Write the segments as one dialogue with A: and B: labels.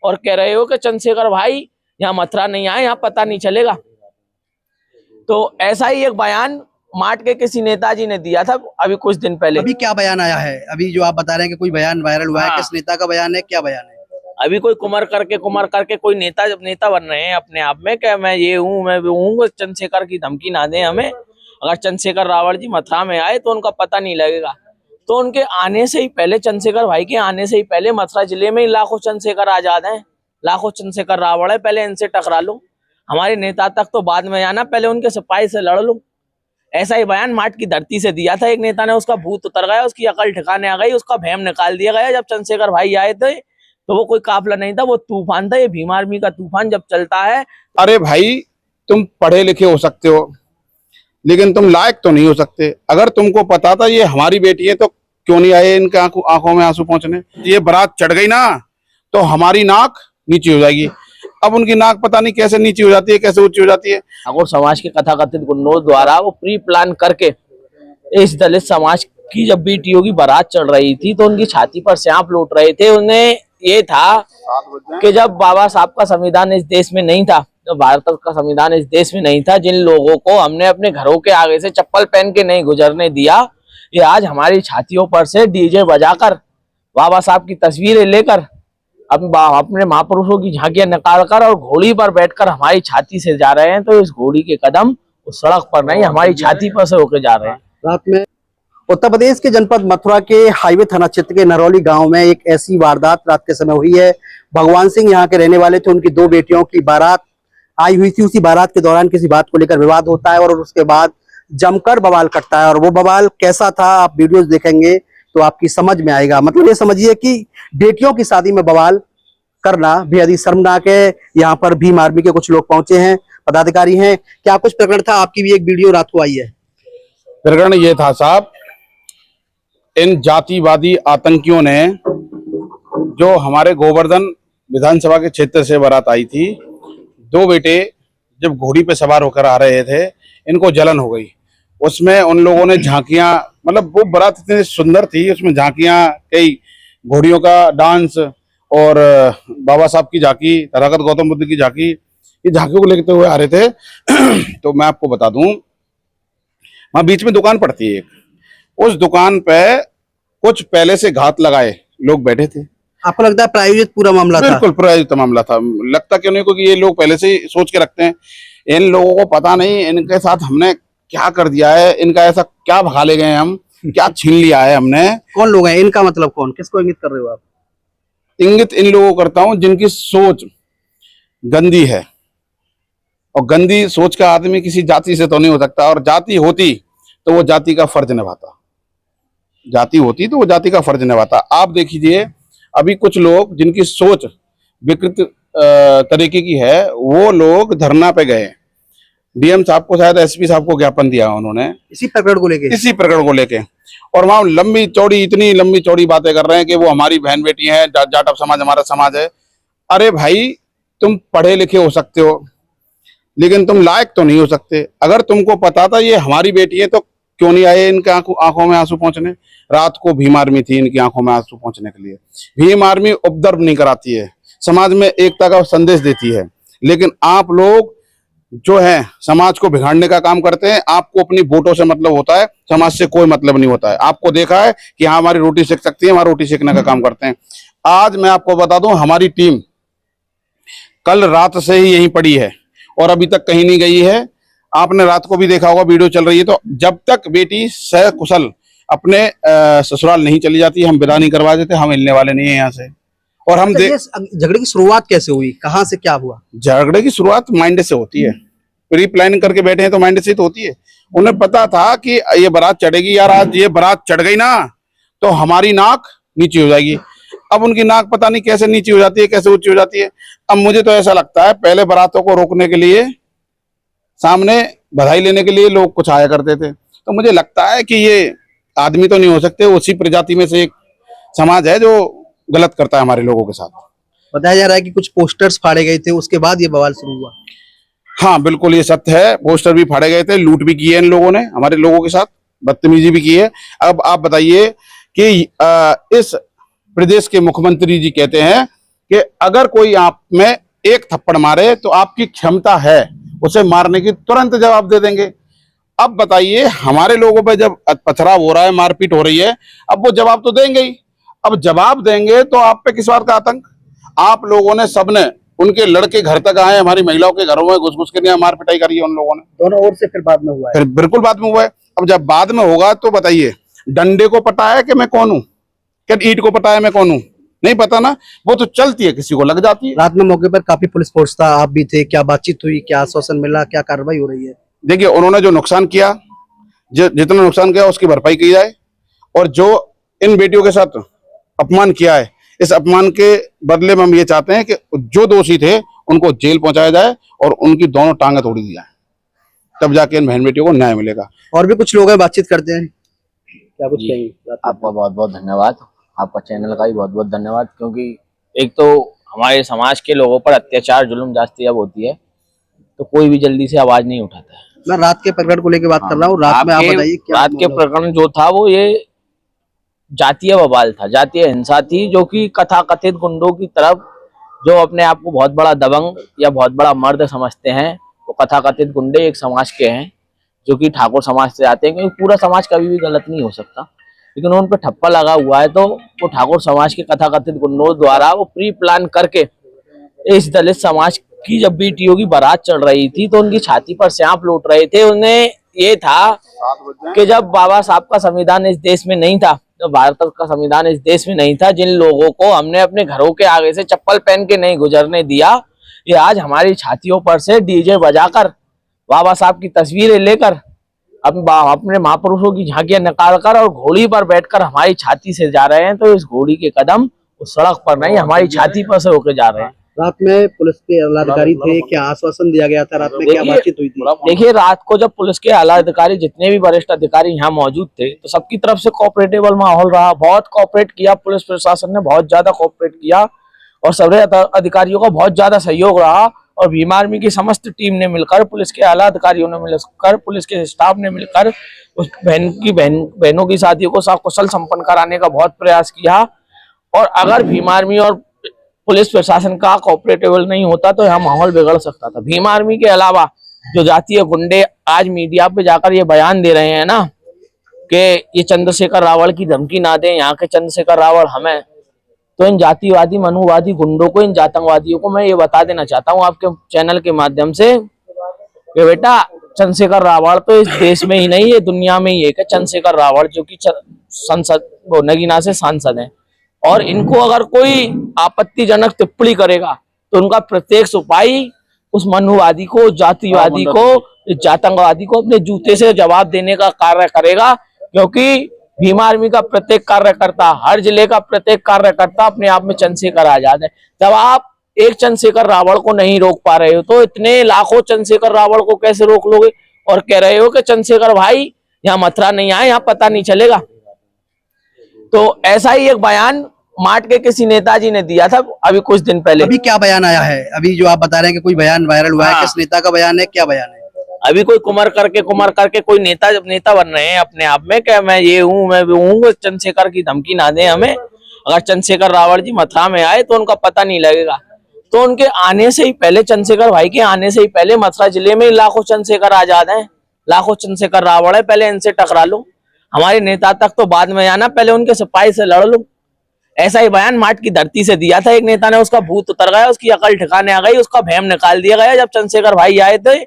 A: और कह रहे हो कि चंद्रशेखर भाई यहाँ मथुरा नहीं आए, यहाँ पता नहीं चलेगा। तो ऐसा ही एक बयान माट के किसी नेताजी ने दिया था अभी कुछ दिन पहले।
B: अभी क्या बयान आया है? अभी जो आप बता रहे हैं कि कोई बयान वायरल हुआ है, किस नेता का बयान है, क्या बयान है?
A: अभी कोई कुमार करके कोई नेता बन रहे हैं अपने आप में, कि मैं ये हूँ मैं वो हूँ। चंद्रशेखर की धमकी ना दें हमें। अगर चंद्रशेखर रावण जी मथुरा में आए तो उनका पता नहीं लगेगा। तो उनके आने से ही पहले, चंद्रशेखर भाई के आने से ही पहले मथुरा जिले में ही लाखों चंद्रशेखर आजाद हैं, लाखों चंद्रशेखर रावण है। पहले इनसे टकरा लो, हमारे नेता तक तो बाद में आना, पहले उनके सिपाही से लड़ लो। ऐसा ही बयान माट की धरती से दिया था एक नेता ने। उसका भूत उतर गया, उसकी अकल ठिकाने आ गई, उसका भयम निकाल दिया गया। जब चंद्रशेखर भाई आए थे तो वो कोई काफिला नहीं था, वो तूफान था। ये भीम आर्मी का तूफान जब चलता है।
C: अरे भाई, तुम पढ़े लिखे हो सकते हो, लेकिन तुम लायक तो नहीं हो सकते। अगर तुमको पता था ये हमारी बेटी है तो क्यों नहीं आए इनके आंखों में आंसू पहुंचने। ये बारात चढ़ गई ना तो हमारी नाक नीचे हो जाएगी। अब उनकी नाक पता नहीं कैसे नीचे हो जाती है, कैसे ऊंची हो जाती है।
A: ठाकुर समाज के कथाकथित गुंडों द्वारा वो प्री प्लान करके इस दलित समाज की जब बेटियों की बारात चढ़ रही थी तो उनकी छाती पर सांप लूट रहे थे। उन्हें ये था कि जब बाबा साहब का संविधान इस देश में नहीं था, जब भारत का संविधान इस देश में नहीं था, जिन लोगों को हमने अपने घरों के आगे से चप्पल पहन के नहीं गुजरने दिया, ये आज हमारी छातियों पर से डीजे बजाकर, बाबा साहब की तस्वीरें लेकर, अपने महापुरुषों की झांकियां निकालकर और घोड़ी पर बैठकर हमारी छाती से जा रहे हैं। तो इस घोड़ी के कदम उस सड़क पर नहीं, हमारी छाती पर से होकर जा रहे हैं।
B: रात में उत्तर प्रदेश के जनपद मथुरा के हाईवे थाना क्षेत्र के नरौली गांव में एक ऐसी वारदात रात के समय हुई है। भगवान सिंह यहाँ के रहने वाले थे, उनकी 2 बेटियों की बारात आई हुई थी। उसी बारात के दौरान किसी बात को लेकर विवाद होता है और उसके बाद जमकर बवाल करता है। और वो बवाल कैसा था, आप वीडियोस देखेंगे तो आपकी समझ में आएगा। मतलब ये समझिए कि बेटियों की शादी में बवाल करना बेहद ही शर्मनाक है। यहाँ पर भीम आर्मी के कुछ लोग पहुंचे हैं, पदाधिकारी हैं। क्या कुछ प्रकरण था? आपकी भी एक वीडियो रात को आई है।
C: प्रकरण ये था साहब, इन जातिवादी आतंकियों ने जो हमारे गोवर्धन विधानसभा के क्षेत्र से बारात आई थी, 2 बेटे जब घोड़ी पे सवार होकर आ रहे थे, इनको जलन हो गई। उसमें उन लोगों ने झांकियां, मतलब वो बारात इतनी सुंदर थी, उसमें झांकियां, कई घोड़ियों का डांस और बाबा साहब की झांकी, तथागत गौतम बुद्ध की झांकी, ये झांकियों को लेते हुए आ रहे थे। तो मैं आपको बता दूं, वहां बीच में दुकान पड़ती है एक, उस दुकान पे कुछ पहले से घात लगाए लोग बैठे थे।
B: आपको लगता है प्रायोजित पूरा मामला था?
C: बिल्कुल प्रायोजित मामला था। लगता क्यों नहीं, क्योंकि ये लोग पहले से ही सोच के रखते हैं। इन लोगों को पता नहीं इनके साथ हमने क्या कर दिया है, इनका ऐसा क्या भगा ले गए, हम क्या छीन लिया है हमने।
B: कौन लोग हैं? इनका मतलब कौन? किसको इंगित कर रहे हो आप?
C: इंगित इन लोगों को करता हूं जिनकी सोच गंदी है, और गंदी सोच का आदमी किसी जाति से तो नहीं हो सकता। और जाति होती तो वो जाति का फर्ज निभाता, जाति होती तो वो जाति का फर्ज निभाता। आप देख लीजिए, अभी कुछ लोग जिनकी सोच विकृत तरीके की है, वो लोग धरना पे गए। डीएम साहब को, शायद एसपी साहब को ज्ञापन दिया उन्होंने इसी प्रकरण को लेके। और वहां लंबी चौड़ी, इतनी लंबी चौड़ी बातें कर रहे हैं कि वो हमारी बहन बेटी है, जाटव समाज हमारा समाज है। अरे भाई, तुम पढ़े लिखे हो सकते हो, लेकिन तुम लायक तो नहीं हो सकते। अगर तुमको पता था ये हमारी बेटी है तो क्यों नहीं आए इनके आंखों में आंसू पहुंचने। रात को भीम आर्मी थी इनकी आंखों में आंसू पहुंचने के लिए। भीम आर्मी उपद्रव नहीं कराती है, समाज में एकता का संदेश देती है। लेकिन आप लोग जो है समाज को बिगाड़ने का काम करते हैं। आपको अपनी वोटों से मतलब होता है, समाज से कोई मतलब नहीं होता है। आपको देखा है कि हाँ हमारी रोटी सेक सकती है, हमारी रोटी सेकने का काम करते हैं। आज मैं आपको बता दूं, हमारी टीम कल रात से ही यहीं पड़ी है और अभी तक कहीं नहीं गई है। आपने रात को भी देखा होगा, वीडियो चल रही है। तो जब तक बेटी सकुशल अपने ससुराल नहीं चली जाती, हम विदा नहीं करवा देते। हम हिलने वाले नहीं है यहाँ से। और हम
B: झगड़े की शुरुआत कैसे हुई, कहाँ से क्या हुआ?
C: झगड़े की शुरुआत माइंड से होती है। प्री प्लानिंग करके बैठे हैं तो माइंड से ही तो होती है। उन्हें पता था कि ये बारात चढ़ेगी यार, आज ये बारात चढ़ गई ना तो हमारी नाक नीचे हो जाएगी। अब उनकी नाक पता नहीं कैसे नीचे हो जाती है, कैसे ऊंची हो जाती है। अब मुझे तो ऐसा लगता है, पहले बारातों को रोकने के लिए, सामने बधाई लेने के लिए लोग कुछ आया करते थे। तो मुझे लगता है कि ये आदमी तो नहीं हो सकते, उसी प्रजाति में से एक समाज है जो गलत करता है हमारे लोगों के साथ।
B: बताया जा रहा है कि कुछ पोस्टर्स फाड़े गए थे, उसके बाद ये बवाल शुरू हुआ।
C: हाँ बिल्कुल, ये सत्य है। पोस्टर भी फाड़े गए थे, लूट भी की है इन लोगों ने, हमारे लोगों के साथ बदतमीजी भी की है। अब आप बताइए कि इस प्रदेश के मुख्यमंत्री जी कहते हैं कि अगर कोई आप में एक थप्पड़ मारे तो आपकी क्षमता है उसे मारने की, तुरंत जवाब दे देंगे। अब बताइए, हमारे लोगों पे जब पथराव हो रहा है, मारपीट हो रही है, अब वो जवाब तो देंगे ही। अब जवाब देंगे तो आप पे किस बात का आतंक? आप लोगों ने, सबने, उनके लड़के घर तक आए, हमारी महिलाओं के घरों में घुस घुस के मार पिटाई करी है उन लोगों ने।
B: दोनों ओर से फिर बाद में हुआ है।
C: फिर बिल्कुल बाद में हुआ है। अब जब बाद में होगा तो बताइए, डंडे को पता है कि मैं कौन हूं, क्या ईंट को पता है मैं कौन हूं? नहीं पता ना, वो तो चलती है, किसी को लग जाती है।
B: रात में मौके पर काफी पुलिस फोर्स था, आप भी थे, क्या बातचीत हुई, क्या आश्वासन मिला, क्या कार्रवाई हो रही है?
C: देखिए, उन्होंने जो नुकसान किया, जितना नुकसान किया उसकी भरपाई की जाए, और जो इन बेटियों के साथ अपमान किया है, इस अपमान के बदले में हम ये चाहते हैं कि जो दोषी थे उनको जेल पहुंचाया जाए और उनकी दोनों टांगें तोड़ी दी जाए, तब जाके इन बहन बेटियों को न्याय मिलेगा।
B: और भी कुछ लोग हैं, बातचीत करते हैं, क्या कुछ
A: जी,
B: कहेंगे?
A: आपका बहुत बहुत धन्यवाद, आपका चैनल का भी बहुत बहुत धन्यवाद। क्योंकि एक तो हमारे समाज के लोगों पर अत्याचार जुल्म जास्ती अब होती है तो कोई भी जल्दी से आवाज नहीं उठाता है।
B: मैं रात के प्रकरण को लेकर बात कर रहा हूँ। रात में आप बताइए क्या
A: रात के प्रकरण जो था वो ये जातीय बवाल था, जातीय हिंसा थी, जो कि कथाकथित गुंडों की तरफ, जो अपने आप को बहुत बड़ा दबंग या बहुत बड़ा मर्द समझते हैं, वो कथाकथित गुंडे एक समाज के हैं जो कि ठाकुर समाज से आते हैं। क्योंकि पूरा समाज कभी भी गलत नहीं हो सकता, लेकिन उन पर ठप्पा लगा हुआ है तो वो ठाकुर समाज के कथाकथित गुंडों द्वारा वो प्री प्लान करके इस दलित समाज की जब बीटीओ की बारात चढ़ रही थी तो उनकी छाती पर सांप लूट रहे थे। उन्हें ये था कि जब बाबा साहब का संविधान इस देश में नहीं था, तो भारत का संविधान इस देश में नहीं था, जिन लोगों को हमने अपने घरों के आगे से चप्पल पहन के नहीं गुजरने दिया, ये आज हमारी छातियों पर से डीजे बजाकर, बाबा साहब की तस्वीरें लेकर, अपने महापुरुषों की झांकियां निकालकर और घोड़ी पर बैठकर हमारी छाती से जा रहे हैं। तो इस घोड़ी के कदम उस सड़क पर नहीं, हमारी छाती पर से होकर जा रहे हैं।
B: रात में पुलिस के आला अधिकारी थे, क्या आश्वासन दिया गया था? रात में क्या बातचीत हुई थी?
A: देखिए, रात को जब पुलिस के आला अधिकारी, जितने भी वरिष्ठ अधिकारी यहाँ मौजूद थे, तो सबकी तरफ से कोऑपरेटिव माहौल रहा। बहुत कोऑपरेट किया पुलिस प्रशासन ने, बहुत ज्यादा कोऑपरेट किया, और सभी अधिकारियों का बहुत ज्यादा सहयोग रहा। और भीम आर्मी की समस्त टीम ने मिलकर, पुलिस के आला अधिकारियों ने मिलकर, पुलिस के स्टाफ ने मिलकर उस बहनों की शादी को सकुशल संपन्न कराने का बहुत प्रयास किया। और अगर भीम आर्मी और पुलिस प्रशासन का कोऑपरेटिव नहीं होता तो यह माहौल बिगड़ सकता था। भीम आर्मी के अलावा जो जातीय गुंडे आज मीडिया पे जाकर ये बयान दे रहे हैं ना कि ये चंद्रशेखर रावल की धमकी ना दें, यहाँ के चंद्रशेखर रावल हमें, तो इन जातिवादी मनुवादी गुंडों को, इन आतंकवादियों को मैं ये बता देना चाहता हूँ आपके चैनल के माध्यम से कि बेटा, चंद्रशेखर रावल तो इस देश में ही नहीं, ये दुनिया में ही है कि चंद्रशेखर रावल जो कि संसद वो नगीना से सांसद हैं, और इनको अगर कोई आपत्तिजनक टिप्पणी करेगा तो उनका प्रत्यक्ष उपाय उस मनुवादी को, जातिवादी को, आतंकवादी को अपने जूते से जवाब देने का कार्य करेगा। क्योंकि भीम आर्मी का प्रत्येक कार्यकर्ता, हर जिले का प्रत्येक कार्यकर्ता अपने आप में चंद्रशेखर आजाद है। जब आप एक चंद्रशेखर रावल को नहीं रोक पा रहे हो तो इतने लाखों चंद्रशेखर रावल को कैसे रोक लोगे? और कह रहे हो कि चंद्रशेखर भाई यहाँ मथुरा नहीं आए, यहाँ पता नहीं चलेगा। तो ऐसा ही एक बयान माट के किसी नेताजी ने दिया था अभी कुछ दिन पहले।
B: अभी क्या बयान आया है? अभी जो आप बता रहे हैं कि कोई बयान वायरल हुआ है, किस नेता का बयान है, क्या बयान है?
A: अभी कोई कुमार करके कोई नेता बन रहे हैं अपने आप में, क्या मैं ये हूँ, मैं वो हूँ। चंद्रशेखर की धमकी ना दें हमें। अगर चंद्रशेखर रावल जी मथुरा में आए तो उनका पता नहीं लगेगा। तो उनके आने से ही पहले, चंद्रशेखर भाई के आने से ही पहले मथुरा जिले में लाखों चंद्रशेखर आजाद हैं, लाखों चंद्रशेखर रावल है। पहले इनसे टकरा लो, हमारे नेता तक तो बाद में आना, पहले उनके सिपाही से लड़ लो। ऐसा ही बयान माट की धरती से दिया था एक नेता ने। उसका भूत उतर गया, उसकी अकल ठिकाने आ गई, उसका भैम निकाल दिया गया। जब चंद्रशेखर भाई आए थे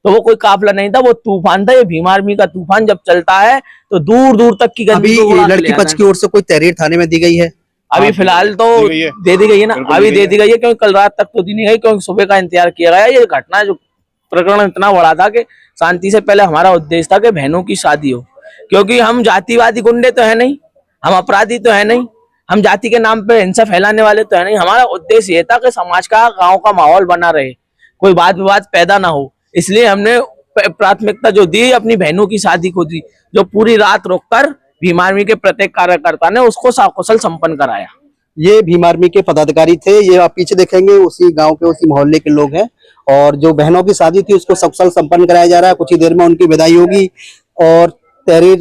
A: तो वो कोई काफिला नहीं था, वो तूफान था। ये भीम आर्मी का तूफान जब चलता है तो दूर दूर तक की गंदगी
B: अभी लड़की पक्ष की ओर से कोई तहरीर थाने में दी गई है?
A: अभी फिलहाल तो दे दी गई है ना, अभी दे दी गई है, क्योंकि कल रात तक तो दी नहीं गई, क्योंकि सुबह का इंतजार किया गया। ये घटना, जो प्रकरण इतना बड़ा था कि शांति से पहले हमारा उद्देश्य था कि बहनों की शादी हो। क्योंकि हम जातिवादी गुंडे तो है नहीं, हम अपराधी तो है नहीं, हम जाति के नाम पे हिंसा फैलाने वाले तो है नहीं। हमारा उद्देश्य ये था कि समाज का, गांव का माहौल बना रहे, कोई वाद विवाद पैदा ना हो। इसलिए हमने प्राथमिकता जो दी अपनी बहनों की शादी को दी, जो पूरी रात रुककर भीम आर्मी के प्रत्येक कार्यकर्ता ने उसको सकुशल संपन्न कराया।
B: ये भीम आर्मी के पदाधिकारी थे, ये आप पीछे देखेंगे उसी गांव के, उसी मोहल्ले के लोग हैं। और जो बहनों की शादी थी उसको सकुशल संपन्न कराया जा रहा है। कुछ ही देर में उनकी विदाई होगी और तहरीर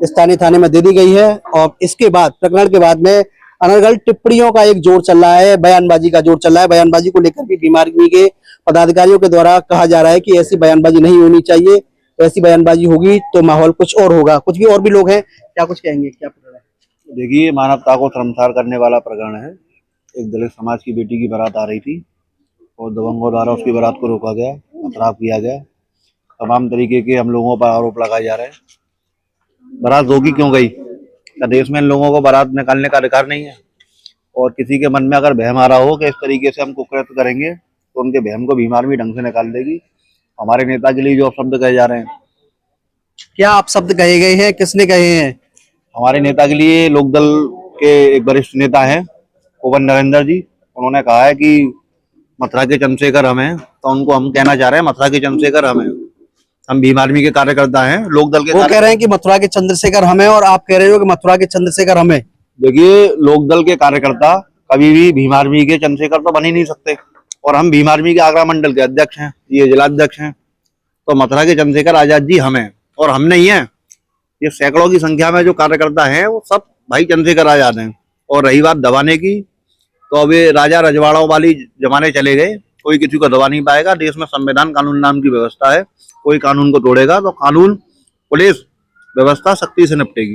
B: स्थानीय थाने में दे दी गई है। और इसके बाद, प्रकरण के बाद में अनर्गल टिप्पणियों का एक जोर चल रहा है, बयानबाजी का जोर चल रहा है। बयानबाजी को लेकर भी बीमारी के पदाधिकारियों के द्वारा कहा जा रहा है कि ऐसी बयानबाजी नहीं होनी चाहिए, ऐसी बयानबाजी होगी तो माहौल कुछ और होगा। कुछ भी और भी लोग हैं, क्या कुछ कहेंगे, क्या प्रकरण है?
D: देखिए, मानवता को शर्मसार करने वाला प्रकरण है। एक दलित समाज की बेटी की बारात आ रही थी और दबंगों द्वारा उसकी बारात को रोका गया, खराब किया गया। तमाम तरीके के हम लोगों पर आरोप लगाए जा रहे हैं। बारात रोकी क्यों गई? क्या देश में इन लोगों को बारात निकालने का अधिकार नहीं है? और किसी के मन में अगर वहम आ रहा हो कि इस तरीके से हम कुकृत्य करेंगे तो उनके वहम को भीम आर्मी ढंग से निकाल देगी। हमारे नेता के लिए जो शब्द कहे जा रहे हैं,
B: क्या आप शब्द कहे गए हैं, किसने कहे हैं?
D: हमारे नेता के लिए लोकदल के एक वरिष्ठ नेता हैं पवन नरेंद्र जी, उन्होंने कहा है कि मथुरा के चंद्रशेखर हम हैं, तो उनको हम कहना चाह रहे हैं मथुरा के चंद्रशेखर हम हैं। हम भीम आर्मी के कार्यकर्ता हैं, लोकदल के।
B: वो कह रहे हैं कि मथुरा के चंद्रशेखर हमें और आप कह रहे हो कि मथुरा के चंद्रशेखर हमें।
D: देखिए, लोकदल के कार्यकर्ता कभी भी भीम आर्मी के चंद्रशेखर तो बन ही नहीं सकते, और हम भीम आर्मी के आगरा मंडल के अध्यक्ष हैं, ये जिलाध्यक्ष हैं। तो मथुरा के चंद्रशेखर आजाद जी हम हैं और हम नहीं है। ये सैकड़ों की संख्या में जो कार्यकर्ता हैं वो सब भाई चंद्रशेखर आजाद हैं। और रही बात दबाने की, तो अब ये राजा रजवाड़ों वाली जमाने चले गए, कोई किसी को दबा नहीं पाएगा। देश में संविधान कानून नाम की व्यवस्था है, कोई कानून को तोड़ेगा तो कानून पुलिस व्यवस्था सख्ती से निपटेगी।